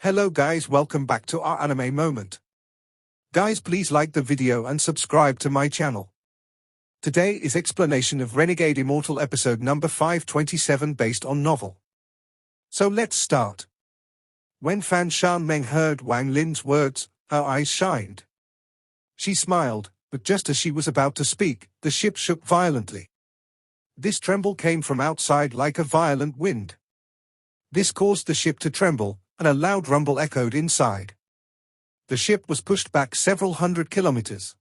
Hello guys, welcome back to our anime moment. Guys, please like the video and subscribe to my channel. Today is explanation of Renegade Immortal episode number 527 based on novel. So let's start. When Fan Shanmeng heard Wang Lin's words, her eyes shined. She smiled, but just as she was about to speak, the ship shook violently. This tremble came from outside like a violent wind. This caused the ship to tremble, and a loud rumble echoed inside. The ship was pushed back several hundred kilometers.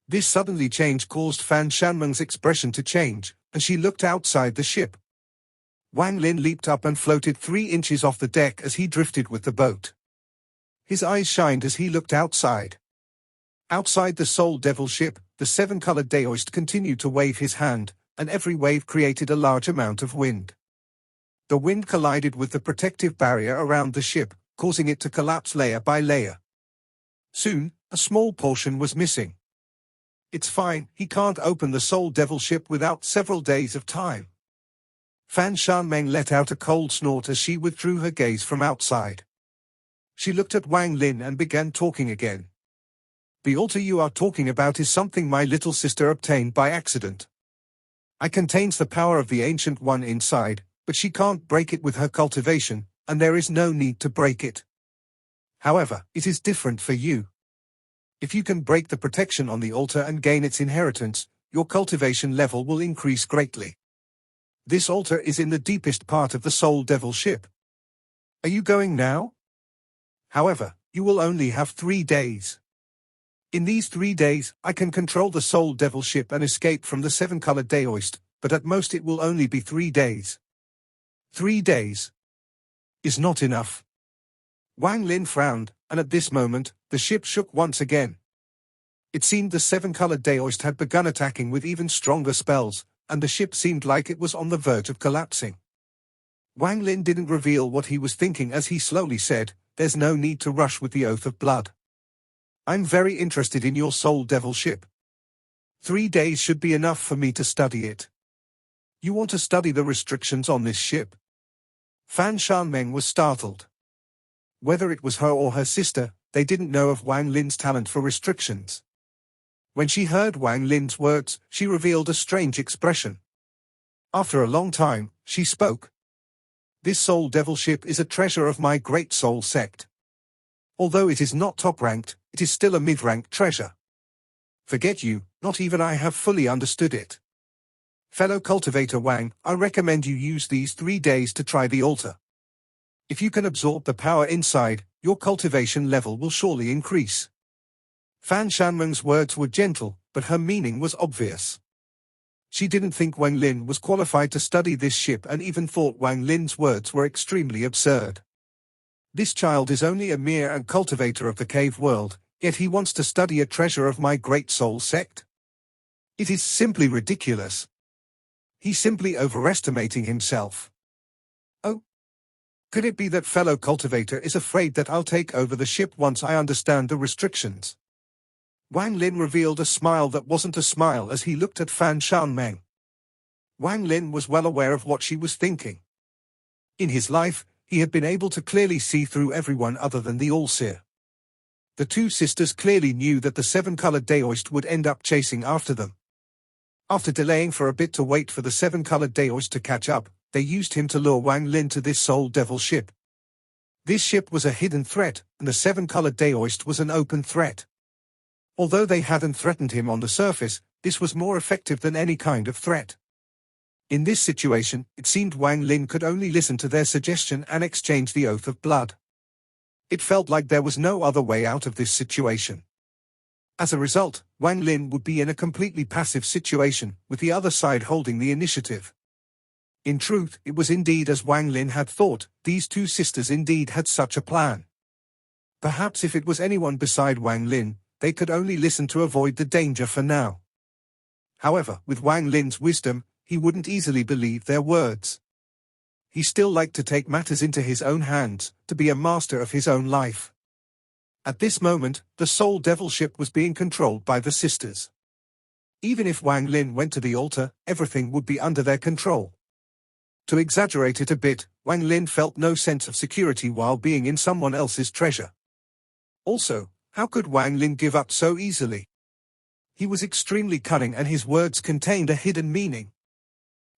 This suddenly change caused Fan Shanmeng's expression to change, and she looked outside the ship. Wang Lin leaped up and floated 3 inches off the deck as he drifted with the boat. His eyes shined as he looked outside. Outside the Soul Devil ship, the 7-colored Daoist continued to wave his hand, and every wave created a large amount of wind. The wind collided with the protective barrier around the ship, causing it to collapse layer by layer. Soon, a small portion was missing. It's fine, he can't open the Soul Devil ship without several days of time. Fan Shanmeng let out a cold snort as she withdrew her gaze from outside. She looked at Wang Lin and began talking again. The altar you are talking about is something my little sister obtained by accident. It contains the power of the Ancient One inside, but she can't break it with her cultivation, and there is no need to break it. However, it is different for you. If you can break the protection on the altar and gain its inheritance, your cultivation level will increase greatly. This altar is in the deepest part of the Soul Devil ship. Are you going now? However, you will only have 3 days. In these 3 days, I can control the Soul Devil ship and escape from the 7-colored Daoist, but at most it will only be 3 days. 3 days is not enough. Wang Lin frowned, and at this moment, the ship shook once again. It seemed the 7-colored Daoist had begun attacking with even stronger spells, and the ship seemed like it was on the verge of collapsing. Wang Lin didn't reveal what he was thinking as he slowly said, "There's no need to rush with the Oath of Blood. I'm very interested in your Soul Devil ship. 3 days should be enough for me to study it. You want to study the restrictions on this ship?" Fan Shanmeng was startled. Whether it was her or her sister, they didn't know of Wang Lin's talent for restrictions. When she heard Wang Lin's words, she revealed a strange expression. After a long time, she spoke. "This Soul Devil ship is a treasure of my great soul sect. Although it is not top-ranked, it is still a mid-ranked treasure. Forget you, not even I have fully understood it. Fellow cultivator Wang, I recommend you use these 3 days to try the altar. If you can absorb the power inside, your cultivation level will surely increase." Fan Shanmeng's words were gentle, but her meaning was obvious. She didn't think Wang Lin was qualified to study this ship and even thought Wang Lin's words were extremely absurd. This child is only a mere cultivator of the cave world, yet he wants to study a treasure of my great soul sect? It is simply ridiculous. He's simply overestimating himself. Oh? Could it be that fellow cultivator is afraid that I'll take over the ship once I understand the restrictions? Wang Lin revealed a smile that wasn't a smile as he looked at Fan Shanmeng. Wang Lin was well aware of what she was thinking. In his life, he had been able to clearly see through everyone other than the All-Seer. The 2 sisters clearly knew that the 7-colored Daoist would end up chasing after them. After delaying for a bit to wait for the 7-colored Daoist to catch up, they used him to lure Wang Lin to this Soul Devil ship. This ship was a hidden threat, and the 7-colored Daoist was an open threat. Although they hadn't threatened him on the surface, this was more effective than any kind of threat. In this situation, it seemed Wang Lin could only listen to their suggestion and exchange the Oath of Blood. It felt like there was no other way out of this situation. As a result, Wang Lin would be in a completely passive situation, with the other side holding the initiative. In truth, it was indeed as Wang Lin had thought, these 2 sisters indeed had such a plan. Perhaps if it was anyone beside Wang Lin, they could only listen to avoid the danger for now. However, with Wang Lin's wisdom, he wouldn't easily believe their words. He still liked to take matters into his own hands, to be a master of his own life. At this moment, the Soul Devil ship was being controlled by the sisters. Even if Wang Lin went to the altar, everything would be under their control. To exaggerate it a bit, Wang Lin felt no sense of security while being in someone else's treasure. Also, how could Wang Lin give up so easily? He was extremely cunning and his words contained a hidden meaning.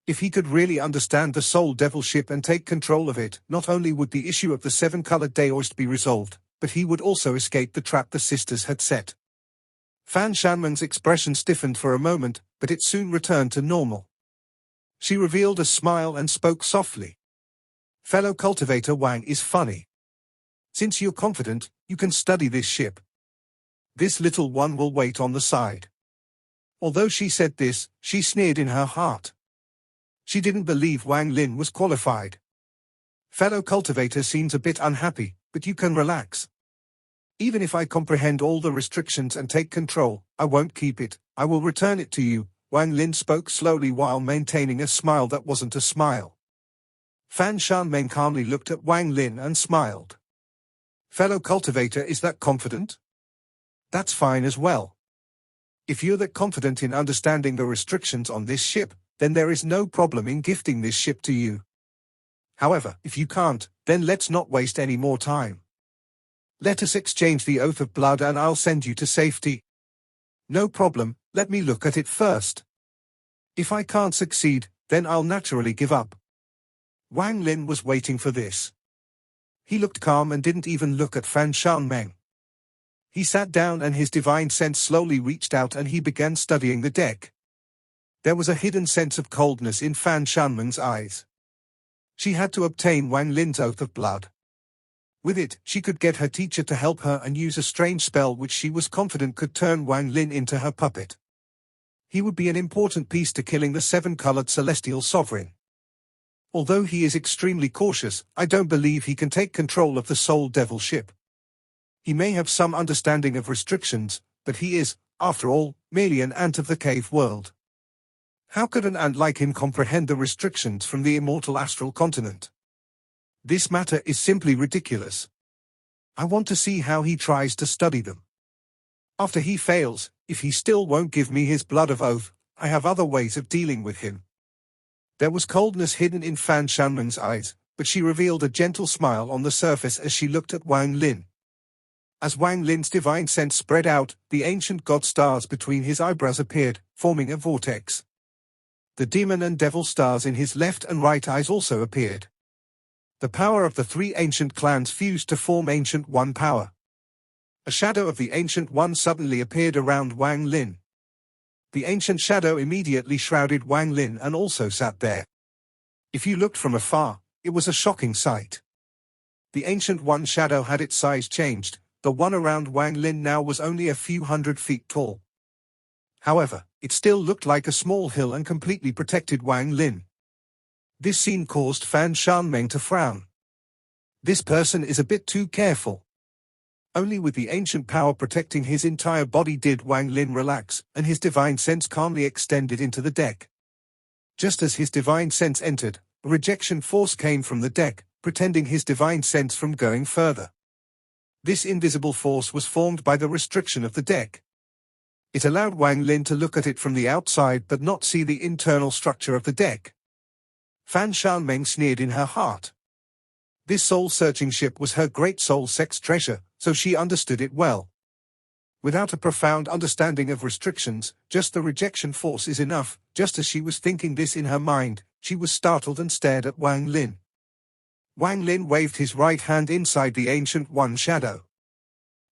If he could really understand the Soul Devil ship and take control of it, not only would the issue of the seven-colored Daoist be resolved, but he would also escape the trap the sisters had set. Fan Shanmen's expression stiffened for a moment, but it soon returned to normal. She revealed a smile and spoke softly. "Fellow cultivator Wang is funny. Since you're confident, you can study this ship. This little one will wait on the side." Although she said this, she sneered in her heart. She didn't believe Wang Lin was qualified. "Fellow cultivator seems a bit unhappy, but you can relax. Even if I comprehend all the restrictions and take control, I won't keep it, I will return it to you." Wang Lin spoke slowly while maintaining a smile that wasn't a smile. Fan Shanmeng calmly looked at Wang Lin and smiled. "Fellow cultivator is that confident? That's fine as well. If you're that confident in understanding the restrictions on this ship, then there is no problem in gifting this ship to you. However, if you can't, then let's not waste any more time. Let us exchange the Oath of Blood and I'll send you to safety." "No problem, let me look at it first. If I can't succeed, then I'll naturally give up." Wang Lin was waiting for this. He looked calm and didn't even look at Fan Shanmeng. He sat down and his divine sense slowly reached out and he began studying the deck. There was a hidden sense of coldness in Fan Shanmeng's eyes. She had to obtain Wang Lin's Oath of Blood. With it, she could get her teacher to help her and use a strange spell which she was confident could turn Wang Lin into her puppet. He would be an important piece to killing the seven-colored celestial sovereign. Although he is extremely cautious, I don't believe he can take control of the Soul Devil ship. He may have some understanding of restrictions, but he is, after all, merely an ant of the cave world. How could an ant like him comprehend the restrictions from the immortal astral continent? This matter is simply ridiculous. I want to see how he tries to study them. After he fails, if he still won't give me his blood of oath, I have other ways of dealing with him." There was coldness hidden in Fan Shanmen's eyes, but she revealed a gentle smile on the surface as she looked at Wang Lin. As Wang Lin's divine sense spread out, the ancient god stars between his eyebrows appeared, forming a vortex. The demon and devil stars in his left and right eyes also appeared. The power of the three ancient clans fused to form Ancient One power. A shadow of the Ancient One suddenly appeared around Wang Lin. The ancient shadow immediately shrouded Wang Lin and also sat there. If you looked from afar, it was a shocking sight. The Ancient One shadow had its size changed. The one around Wang Lin now was only a few 100 feet tall. However, it still looked like a small hill and completely protected Wang Lin. This scene caused Fan Shanmeng to frown. This person is a bit too careful. Only with the ancient power protecting his entire body did Wang Lin relax, and his divine sense calmly extended into the deck. Just as his divine sense entered, a rejection force came from the deck, preventing his divine sense from going further. This invisible force was formed by the restriction of the deck. It allowed Wang Lin to look at it from the outside but not see the internal structure of the deck. Fan Shanmeng sneered in her heart. This soul-searching ship was her great soul sex treasure, so she understood it well. Without a profound understanding of restrictions, just the rejection force is enough. Just as she was thinking this in her mind, she was startled and stared at Wang Lin. Wang Lin waved his right hand inside the Ancient One shadow.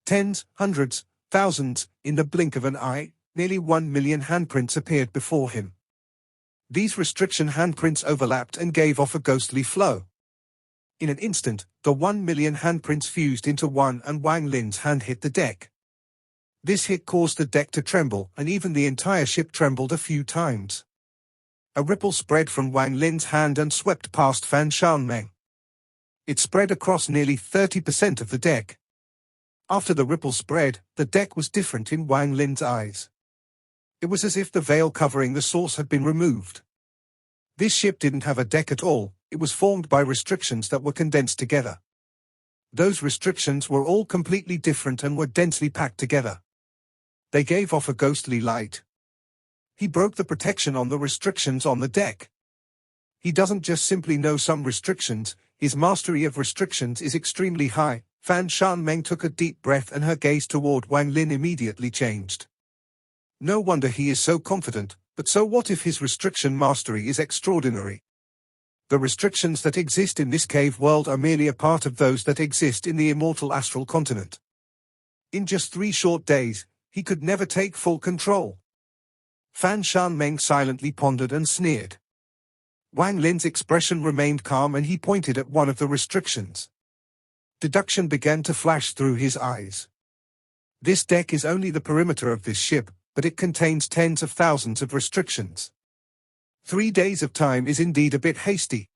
Tens, hundreds, thousands, in the blink of an eye, nearly 1 million handprints appeared before him. These restriction handprints overlapped and gave off a ghostly flow. In an instant, the 1 million handprints fused into one and Wang Lin's hand hit the deck. This hit caused the deck to tremble and even the entire ship trembled a few times. A ripple spread from Wang Lin's hand and swept past Fan Shanmeng. It spread across nearly 30% of the deck. After the ripple spread, the deck was different in Wang Lin's eyes. It was as if the veil covering the source had been removed. This ship didn't have a deck at all, it was formed by restrictions that were condensed together. Those restrictions were all completely different and were densely packed together. They gave off a ghostly light. He broke the protection on the restrictions on the deck. He doesn't just simply know some restrictions, his mastery of restrictions is extremely high. Fan Shanmeng took a deep breath and her gaze toward Wang Lin immediately changed. No wonder he is so confident, but so what if his restriction mastery is extraordinary? The restrictions that exist in this cave world are merely a part of those that exist in the immortal astral continent. In just 3 short days, he could never take full control. Fan Shanmeng silently pondered and sneered. Wang Lin's expression remained calm and he pointed at one of the restrictions. Deduction began to flash through his eyes. This deck is only the perimeter of this ship, but it contains tens of thousands of restrictions. 3 days of time is indeed a bit hasty.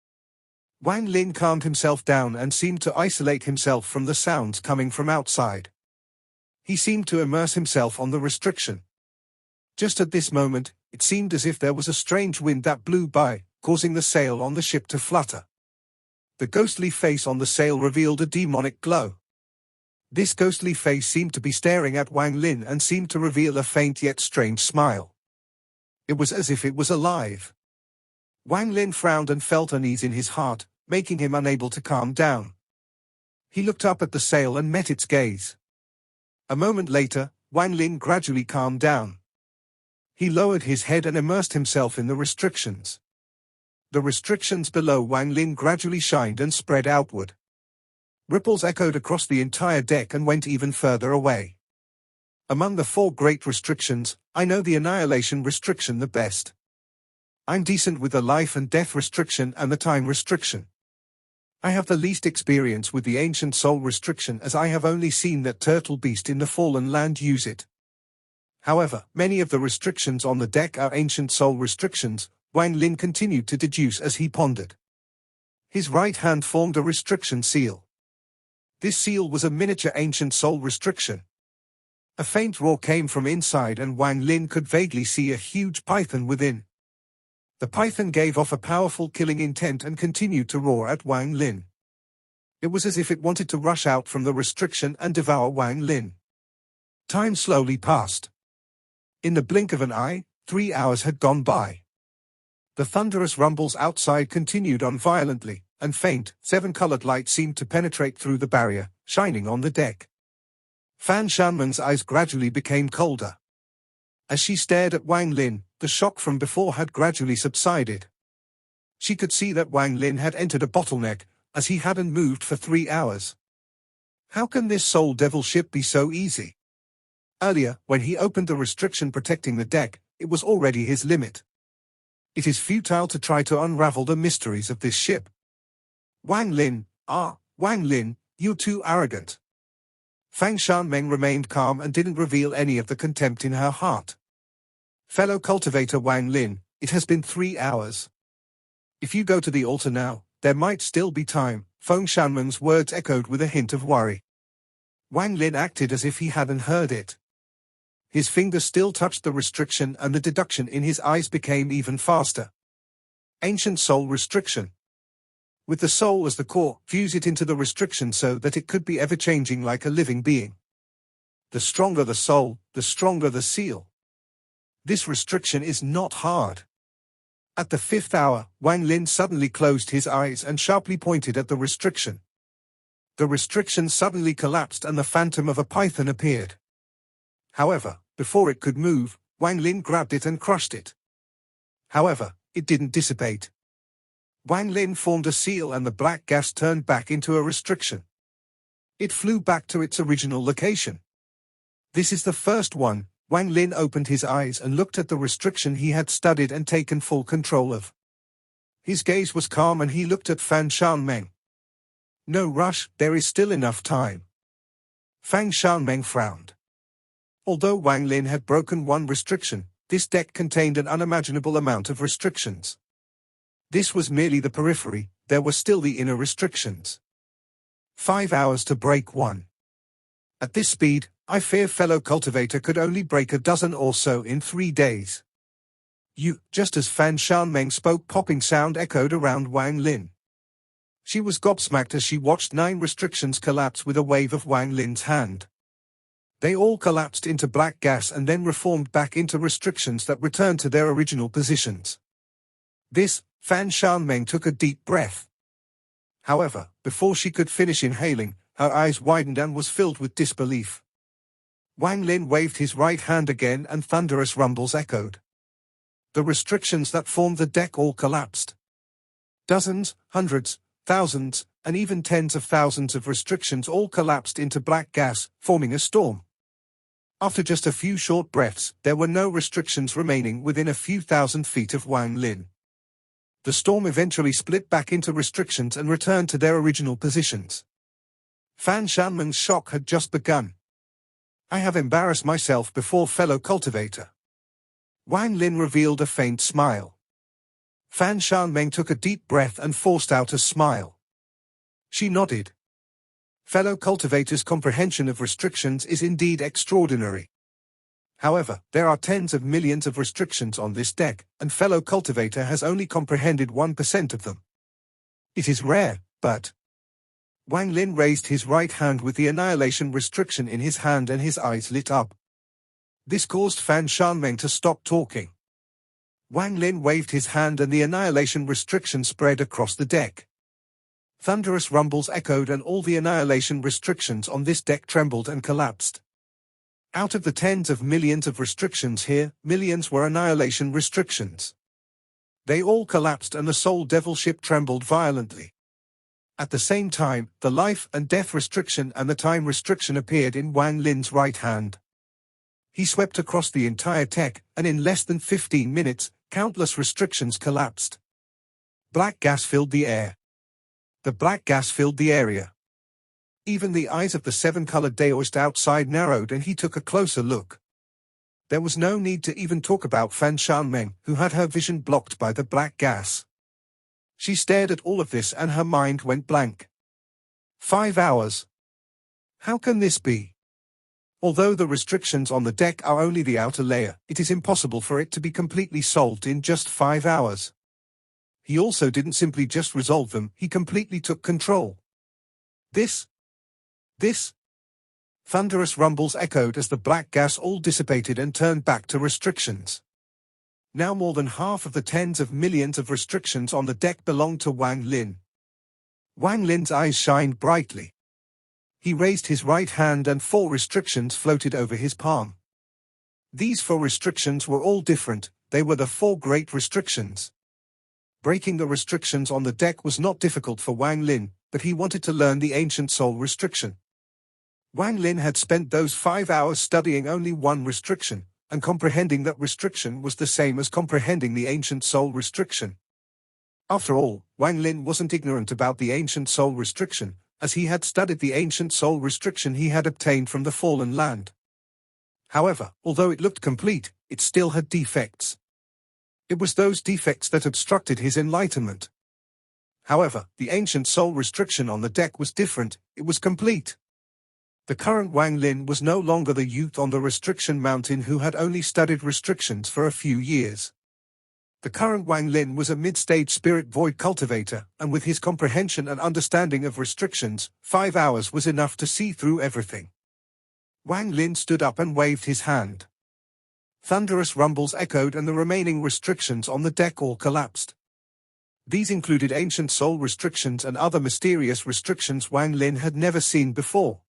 Wang Lin calmed himself down and seemed to isolate himself from the sounds coming from outside. He seemed to immerse himself on the restriction. Just at this moment, it seemed as if there was a strange wind that blew by, causing the sail on the ship to flutter. The ghostly face on the sail revealed a demonic glow. This ghostly face seemed to be staring at Wang Lin and seemed to reveal a faint yet strange smile. It was as if it was alive. Wang Lin frowned and felt unease in his heart, making him unable to calm down. He looked up at the sail and met its gaze. A moment later, Wang Lin gradually calmed down. He lowered his head and immersed himself in the restrictions. The restrictions below Wang Lin gradually shined and spread outward. Ripples echoed across the entire deck and went even further away. Among the 4 great restrictions, I know the annihilation restriction the best. I'm decent with the life and death restriction and the time restriction. I have the least experience with the ancient soul restriction as I have only seen that turtle beast in the fallen land use it. However, many of the restrictions on the deck are ancient soul restrictions, Wang Lin continued to deduce as he pondered. His right hand formed a restriction seal. This seal was a miniature ancient soul restriction. A faint roar came from inside and Wang Lin could vaguely see a huge python within. The python gave off a powerful killing intent and continued to roar at Wang Lin. It was as if it wanted to rush out from the restriction and devour Wang Lin. Time slowly passed. In the blink of an eye, 3 hours had gone by. The thunderous rumbles outside continued on violently, and faint, 7-colored light seemed to penetrate through the barrier, shining on the deck. Fan Shanmen's eyes gradually became colder. As she stared at Wang Lin, the shock from before had gradually subsided. She could see that Wang Lin had entered a bottleneck, as he hadn't moved for 3 hours. How can this soul devil ship be so easy? Earlier, when he opened the restriction protecting the deck, it was already his limit. It is futile to try to unravel the mysteries of this ship. Wang Lin, you're too arrogant. Fan Shanmeng remained calm and didn't reveal any of the contempt in her heart. Fellow cultivator Wang Lin, it has been 3 hours. If you go to the altar now, there might still be time. Fan Shanmeng's words echoed with a hint of worry. Wang Lin acted as if he hadn't heard it. His finger still touched the restriction and the deduction in his eyes became even faster. Ancient soul restriction. With the soul as the core, fuse it into the restriction so that it could be ever-changing like a living being. The stronger the soul, the stronger the seal. This restriction is not hard. At the 5th hour, Wang Lin suddenly closed his eyes and sharply pointed at the restriction. The restriction suddenly collapsed and the phantom of a python appeared. However, before it could move, Wang Lin grabbed it and crushed it. However, it didn't dissipate. Wang Lin formed a seal and the black gas turned back into a restriction. It flew back to its original location. This is the first one. Wang Lin opened his eyes and looked at the restriction he had studied and taken full control of. His gaze was calm and he looked at Fan Shanmeng. No rush, there is still enough time. Fan Shanmeng frowned. Although Wang Lin had broken one restriction, this deck contained an unimaginable amount of restrictions. This was merely the periphery, there were still the inner restrictions. 5 hours to break one. At this speed, I fear fellow cultivator could only break a dozen or so in 3 days. Just as Fan Shanmeng spoke, popping sound echoed around Wang Lin. She was gobsmacked as she watched 9 restrictions collapse with a wave of Wang Lin's hand. They all collapsed into black gas and then reformed back into restrictions that returned to their original positions. Fan Shanmeng took a deep breath. However, before she could finish inhaling, her eyes widened and was filled with disbelief. Wang Lin waved his right hand again and thunderous rumbles echoed. The restrictions that formed the deck all collapsed. Dozens, hundreds, thousands, and even tens of thousands of restrictions all collapsed into black gas, forming a storm. After just a few short breaths, there were no restrictions remaining within a few thousand feet of Wang Lin. The storm eventually split back into restrictions and returned to their original positions. Fan Shanmeng's shock had just begun. I have embarrassed myself before fellow cultivator. Wang Lin revealed a faint smile. Fan Shanmeng took a deep breath and forced out a smile. She nodded. Fellow cultivator's comprehension of restrictions is indeed extraordinary. However, there are tens of millions of restrictions on this deck, and fellow cultivator has only comprehended 1% of them. It is rare, but... Wang Lin raised his right hand with the annihilation restriction in his hand and his eyes lit up. This caused Fan Shanmeng to stop talking. Wang Lin waved his hand and the annihilation restriction spread across the deck. Thunderous rumbles echoed and all the annihilation restrictions on this deck trembled and collapsed. Out of the tens of millions of restrictions here, millions were annihilation restrictions. They all collapsed and the Soul Devil ship trembled violently. At the same time, the life and death restriction and the time restriction appeared in Wang Lin's right hand. He swept across the entire deck, and in less than 15 minutes, countless restrictions collapsed. Black gas filled the air. The black gas filled the area. Even the eyes of the seven-colored Daoist outside narrowed and he took a closer look. There was no need to even talk about Fan Shanmeng, who had her vision blocked by the black gas. She stared at all of this and her mind went blank. 5 hours. How can this be? Although the restrictions on the deck are only the outer layer, it is impossible for it to be completely solved in just 5 hours. He also didn't simply just resolve them, he completely took control. This. Thunderous rumbles echoed as the black gas all dissipated and turned back to restrictions. Now more than half of the tens of millions of restrictions on the deck belonged to Wang Lin. Wang Lin's eyes shined brightly. He raised his right hand and 4 restrictions floated over his palm. These 4 restrictions were all different, they were the 4 great restrictions. Breaking the restrictions on the deck was not difficult for Wang Lin, but he wanted to learn the ancient soul restriction. Wang Lin had spent those 5 hours studying only one restriction, and comprehending that restriction was the same as comprehending the ancient soul restriction. After all, Wang Lin wasn't ignorant about the ancient soul restriction, as he had studied the ancient soul restriction he had obtained from the fallen land. However, although it looked complete, it still had defects. It was those defects that obstructed his enlightenment. However, the ancient soul restriction on the deck was different, it was complete. The current Wang Lin was no longer the youth on the restriction mountain who had only studied restrictions for a few years. The current Wang Lin was a mid-stage spirit void cultivator, and with his comprehension and understanding of restrictions, 5 hours was enough to see through everything. Wang Lin stood up and waved his hand. Thunderous rumbles echoed and the remaining restrictions on the deck all collapsed. These included ancient soul restrictions and other mysterious restrictions Wang Lin had never seen before.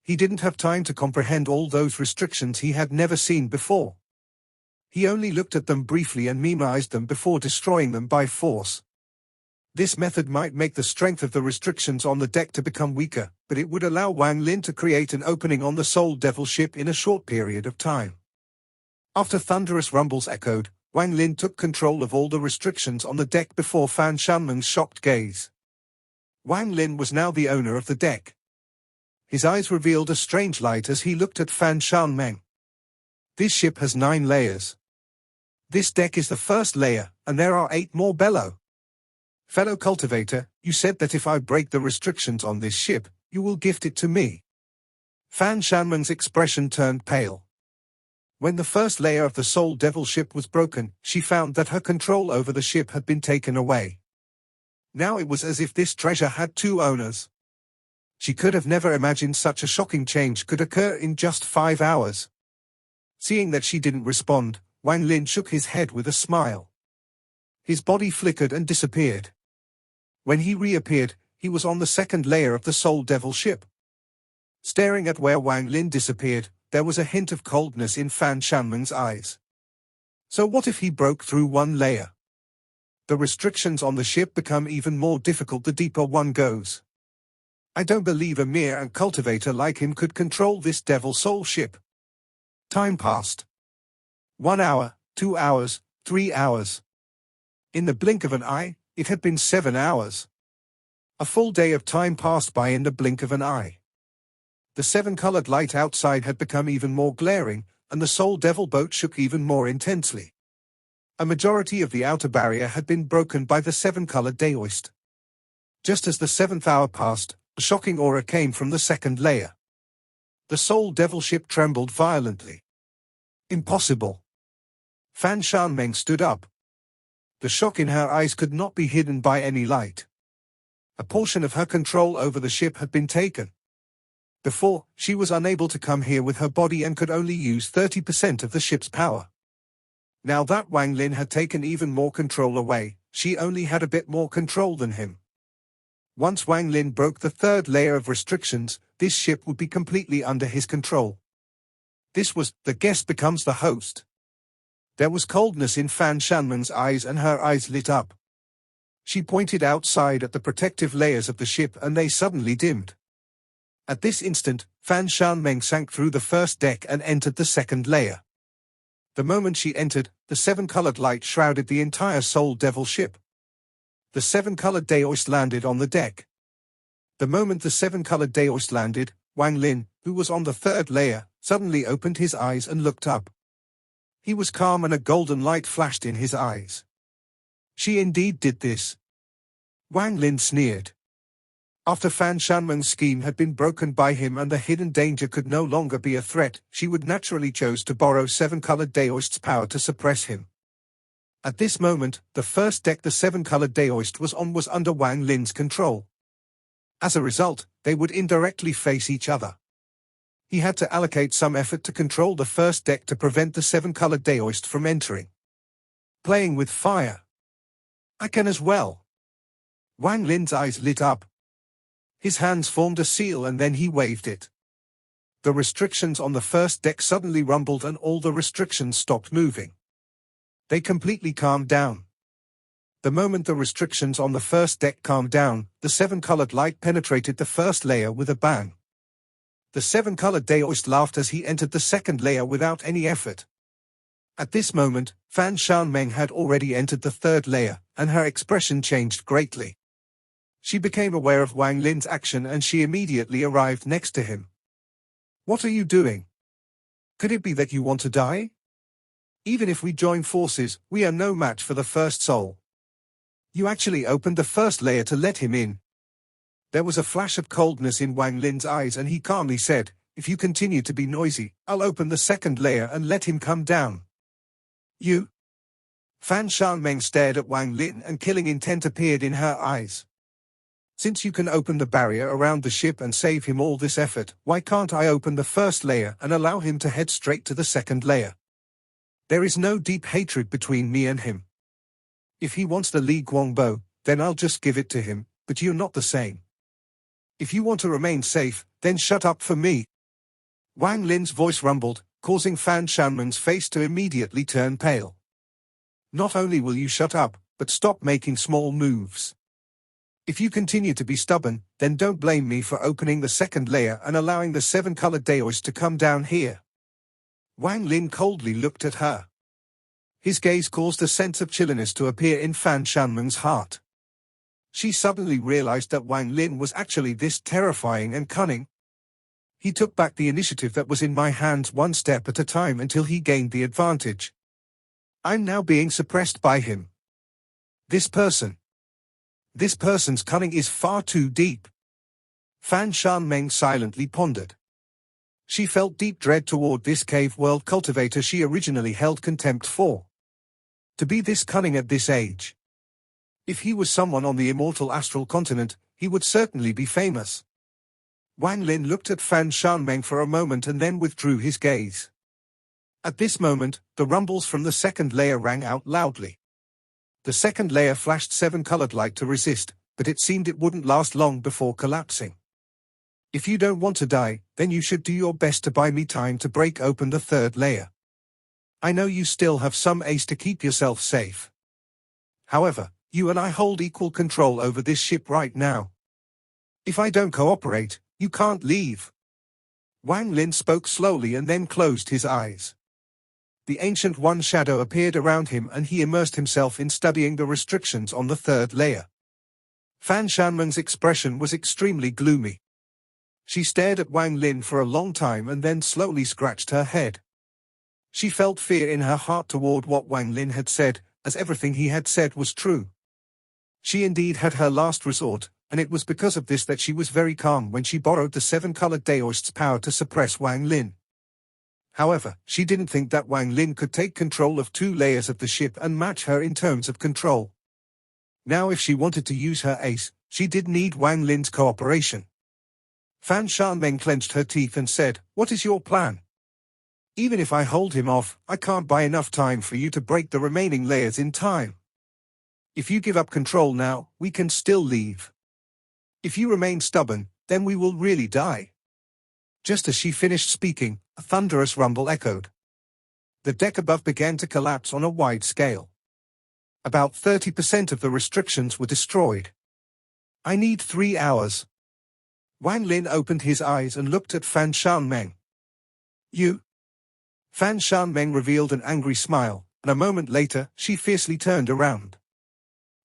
He didn't have time to comprehend all those restrictions he had never seen before. He only looked at them briefly and memorized them before destroying them by force. This method might make the strength of the restrictions on the deck to become weaker, but it would allow Wang Lin to create an opening on the Soul Devil ship in a short period of time. After thunderous rumbles echoed, Wang Lin took control of all the restrictions on the deck before Fan Shanmeng's shocked gaze. Wang Lin was now the owner of the deck. His eyes revealed a strange light as he looked at Fan Shanmeng. This ship has 9 layers. This deck is the first layer, and there are 8 more below. Fellow cultivator, you said that if I break the restrictions on this ship, you will gift it to me. Fan Shanmeng's expression turned pale. When the first layer of the Soul Devil ship was broken, she found that her control over the ship had been taken away. Now it was as if this treasure had 2 owners. She could have never imagined such a shocking change could occur in just 5 hours. Seeing that she didn't respond, Wang Lin shook his head with a smile. His body flickered and disappeared. When he reappeared, he was on the second layer of the Soul Devil ship. Staring at where Wang Lin disappeared, there was a hint of coldness in Fan Shanmen's eyes. So what if he broke through one layer? The restrictions on the ship become even more difficult the deeper one goes. I don't believe a mere cultivator like him could control this Devil Soul ship. Time passed. 1 hour, 2 hours, 3 hours. In the blink of an eye, it had been 7 hours. A full day of time passed by in the blink of an eye. The seven-colored light outside had become even more glaring, and the Soul Devil boat shook even more intensely. A majority of the outer barrier had been broken by the seven-colored Daoist. Just as the 7th hour passed, a shocking aura came from the second layer. The Soul Devil ship trembled violently. Impossible. Fan Shanmeng stood up. The shock in her eyes could not be hidden by any light. A portion of her control over the ship had been taken. Before, she was unable to come here with her body and could only use 30% of the ship's power. Now that Wang Lin had taken even more control away, she only had a bit more control than him. Once Wang Lin broke the third layer of restrictions, this ship would be completely under his control. This was, the guest becomes the host. There was coldness in Fan Shanmen's eyes and her eyes lit up. She pointed outside at the protective layers of the ship and they suddenly dimmed. At this instant, Fan Shanmeng sank through the first deck and entered the second layer. The moment she entered, the seven-colored light shrouded the entire Soul Devil ship. The seven-colored Daoist landed on the deck. The moment the seven-colored Daoist landed, Wang Lin, who was on the third layer, suddenly opened his eyes and looked up. He was calm and a golden light flashed in his eyes. She indeed did this. Wang Lin sneered. After Fan Shanmen's scheme had been broken by him and the hidden danger could no longer be a threat, she would naturally choose to borrow seven-colored Daoist's power to suppress him. At this moment, the first deck the seven-colored Daoist was on was under Wang Lin's control. As a result, they would indirectly face each other. He had to allocate some effort to control the first deck to prevent the seven-colored Daoist from entering. Playing with fire. I can as well. Wang Lin's eyes lit up. His hands formed a seal and then he waved it. The restrictions on the first deck suddenly rumbled and all the restrictions stopped moving. They completely calmed down. The moment the restrictions on the first deck calmed down, the seven-colored light penetrated the first layer with a bang. The seven-colored Daoist laughed as he entered the second layer without any effort. At this moment, Fan Shanmeng had already entered the third layer, and her expression changed greatly. She became aware of Wang Lin's action and she immediately arrived next to him. What are you doing? Could it be that you want to die? Even if we join forces, we are no match for the first soul. You actually opened the first layer to let him in. There was a flash of coldness in Wang Lin's eyes and he calmly said, if you continue to be noisy, I'll open the second layer and let him come down. You? Fan Shanmeng stared at Wang Lin and killing intent appeared in her eyes. Since you can open the barrier around the ship and save him all this effort, why can't I open the first layer and allow him to head straight to the second layer? There is no deep hatred between me and him. If he wants the Li Guangbo, then I'll just give it to him, but you're not the same. If you want to remain safe, then shut up for me. Wang Lin's voice rumbled, causing Fan Shanmen's face to immediately turn pale. Not only will you shut up, but stop making small moves. If you continue to be stubborn, then don't blame me for opening the second layer and allowing the seven-colored Daoist to come down here. Wang Lin coldly looked at her. His gaze caused a sense of chilliness to appear in Fan Shanmen's heart. She suddenly realized that Wang Lin was actually this terrifying and cunning. He took back the initiative that was in my hands one step at a time until he gained the advantage. I'm now being suppressed by him. This person's cunning is far too deep. Fan Shanmeng silently pondered. She felt deep dread toward this cave world cultivator she originally held contempt for. To be this cunning at this age. If he was someone on the immortal astral continent, he would certainly be famous. Wang Lin looked at Fan Shanmeng for a moment and then withdrew his gaze. At this moment, the rumbles from the second layer rang out loudly. The second layer flashed 7-colored light to resist, but it seemed it wouldn't last long before collapsing. If you don't want to die, then you should do your best to buy me time to break open the third layer. I know you still have some ace to keep yourself safe. However, you and I hold equal control over this ship right now. If I don't cooperate, you can't leave. Wang Lin spoke slowly and then closed his eyes. The Ancient One's shadow appeared around him and he immersed himself in studying the restrictions on the third layer. Fan Shanmen's expression was extremely gloomy. She stared at Wang Lin for a long time and then slowly scratched her head. She felt fear in her heart toward what Wang Lin had said, as everything he had said was true. She indeed had her last resort, and it was because of this that she was very calm when she borrowed the 7-colored Daoist's power to suppress Wang Lin. However, she didn't think that Wang Lin could take control of 2 layers of the ship and match her in terms of control. Now if she wanted to use her ace, she did need Wang Lin's cooperation. Fan Shanmeng clenched her teeth and said, "What is your plan? Even if I hold him off, I can't buy enough time for you to break the remaining layers in time. If you give up control now, we can still leave. If you remain stubborn, then we will really die." Just as she finished speaking, a thunderous rumble echoed. The deck above began to collapse on a wide scale. About 30% of the restrictions were destroyed. "I need 3 hours." Wang Lin opened his eyes and looked at Fan Shanmeng. "You?" Fan Shanmeng revealed an angry smile, and a moment later, she fiercely turned around.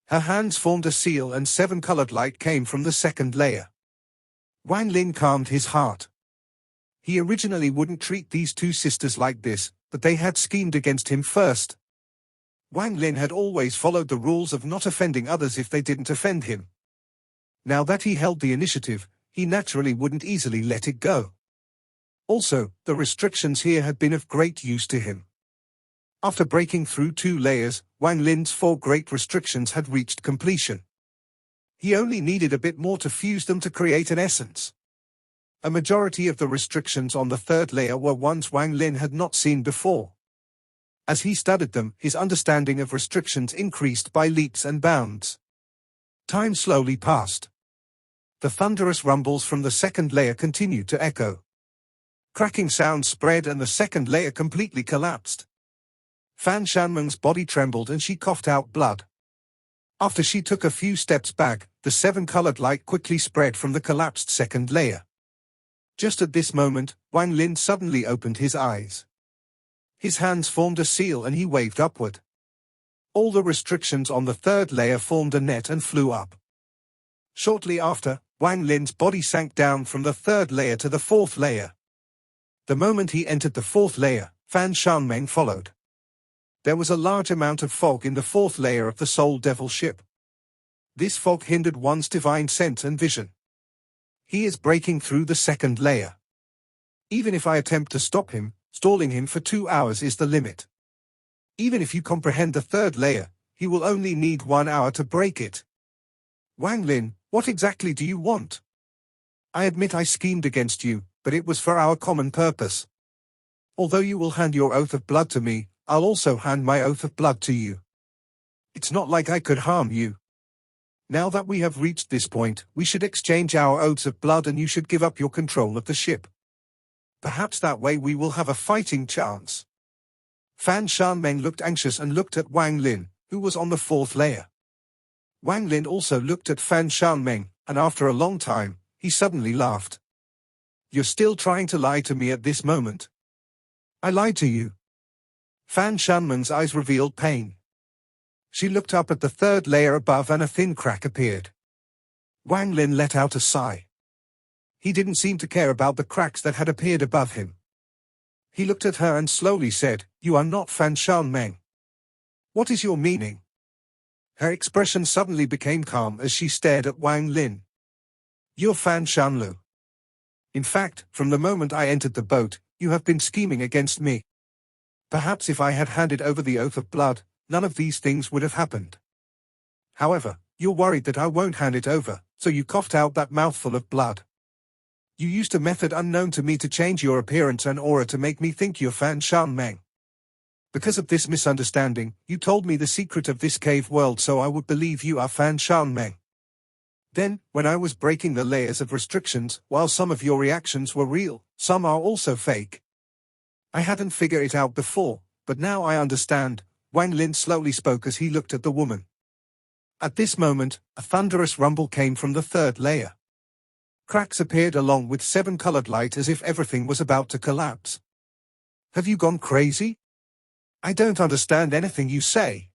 Her hands formed a seal and 7-colored light came from the second layer. Wang Lin calmed his heart. He originally wouldn't treat these 2 sisters like this, but they had schemed against him first. Wang Lin had always followed the rules of not offending others if they didn't offend him. Now that he held the initiative, he naturally wouldn't easily let it go. Also, the restrictions here had been of great use to him. After breaking through 2 layers, Wang Lin's 4 great restrictions had reached completion. He only needed a bit more to fuse them to create an essence. A majority of the restrictions on the third layer were ones Wang Lin had not seen before. As he studied them, his understanding of restrictions increased by leaps and bounds. Time slowly passed. The thunderous rumbles from the second layer continued to echo. Cracking sounds spread and the second layer completely collapsed. Fan Shanmeng's body trembled and she coughed out blood. After she took a few steps back, the 7-colored light quickly spread from the collapsed second layer. Just at this moment, Wang Lin suddenly opened his eyes. His hands formed a seal and he waved upward. All the restrictions on the third layer formed a net and flew up. Shortly after, Wang Lin's body sank down from the third layer to the fourth layer. The moment he entered the fourth layer, Fan Shanmeng followed. There was a large amount of fog in the fourth layer of the Soul Devil ship. This fog hindered one's divine sense and vision. He is breaking through the second layer. Even if I attempt to stop him, stalling him for 2 hours is the limit. Even if you comprehend the third layer, he will only need 1 hour to break it. Wang Lin, what exactly do you want? I admit I schemed against you, but it was for our common purpose. Although you will hand your oath of blood to me, I'll also hand my oath of blood to you. It's not like I could harm you. Now that we have reached this point, we should exchange our oaths of blood and you should give up your control of the ship. Perhaps that way we will have a fighting chance. Fan Shanmeng looked anxious and looked at Wang Lin, who was on the fourth layer. Wang Lin also looked at Fan Shanmeng, and after a long time, he suddenly laughed. You're still trying to lie to me at this moment. I lied to you. Fan Shanmeng's eyes revealed pain. She looked up at the third layer above and a thin crack appeared. Wang Lin let out a sigh. He didn't seem to care about the cracks that had appeared above him. He looked at her and slowly said, You are not Fan Shanmeng. What is your meaning? Her expression suddenly became calm as she stared at Wang Lin. You're Fan Shanlu. In fact, from the moment I entered the boat, you have been scheming against me. Perhaps if I had handed over the oath of blood, none of these things would have happened. However, you're worried that I won't hand it over, so you coughed out that mouthful of blood. You used a method unknown to me to change your appearance and aura to make me think you're Fan Shanmeng. Because of this misunderstanding, you told me the secret of this cave world so I would believe you are Fan Shanmeng. Then, when I was breaking the layers of restrictions, while some of your reactions were real, some are also fake. I hadn't figured it out before, but now I understand. Wang Lin slowly spoke as he looked at the woman. At this moment, a thunderous rumble came from the third layer. Cracks appeared along with 7-colored light as if everything was about to collapse. Have you gone crazy? I don't understand anything you say.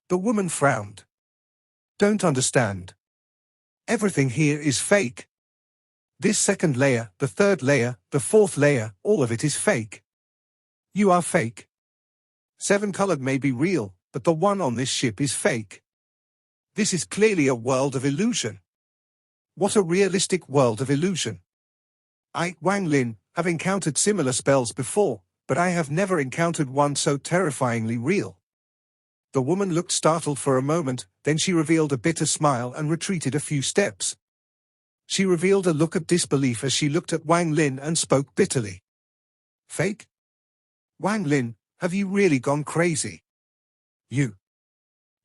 The woman frowned. Don't understand. Everything here is fake. This second layer, the third layer, the fourth layer, all of it is fake. You are fake. 7-colored may be real, but the one on this ship is fake. This is clearly a world of illusion. What a realistic world of illusion. I, Wang Lin, have encountered similar spells before, but I have never encountered one so terrifyingly real. The woman looked startled for a moment, then she revealed a bitter smile and retreated a few steps. She revealed a look of disbelief as she looked at Wang Lin and spoke bitterly. Fake? Wang Lin, have you really gone crazy? You.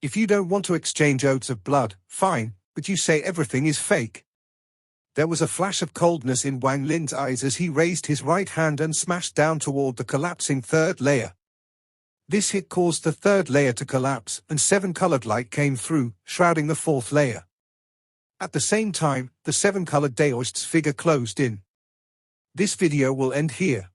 If you don't want to exchange oaths of blood, fine, but you say everything is fake. There was a flash of coldness in Wang Lin's eyes as he raised his right hand and smashed down toward the collapsing third layer. This hit caused the third layer to collapse, and 7-colored light came through, shrouding the fourth layer. At the same time, the 7-colored Daoist's figure closed in. This video will end here.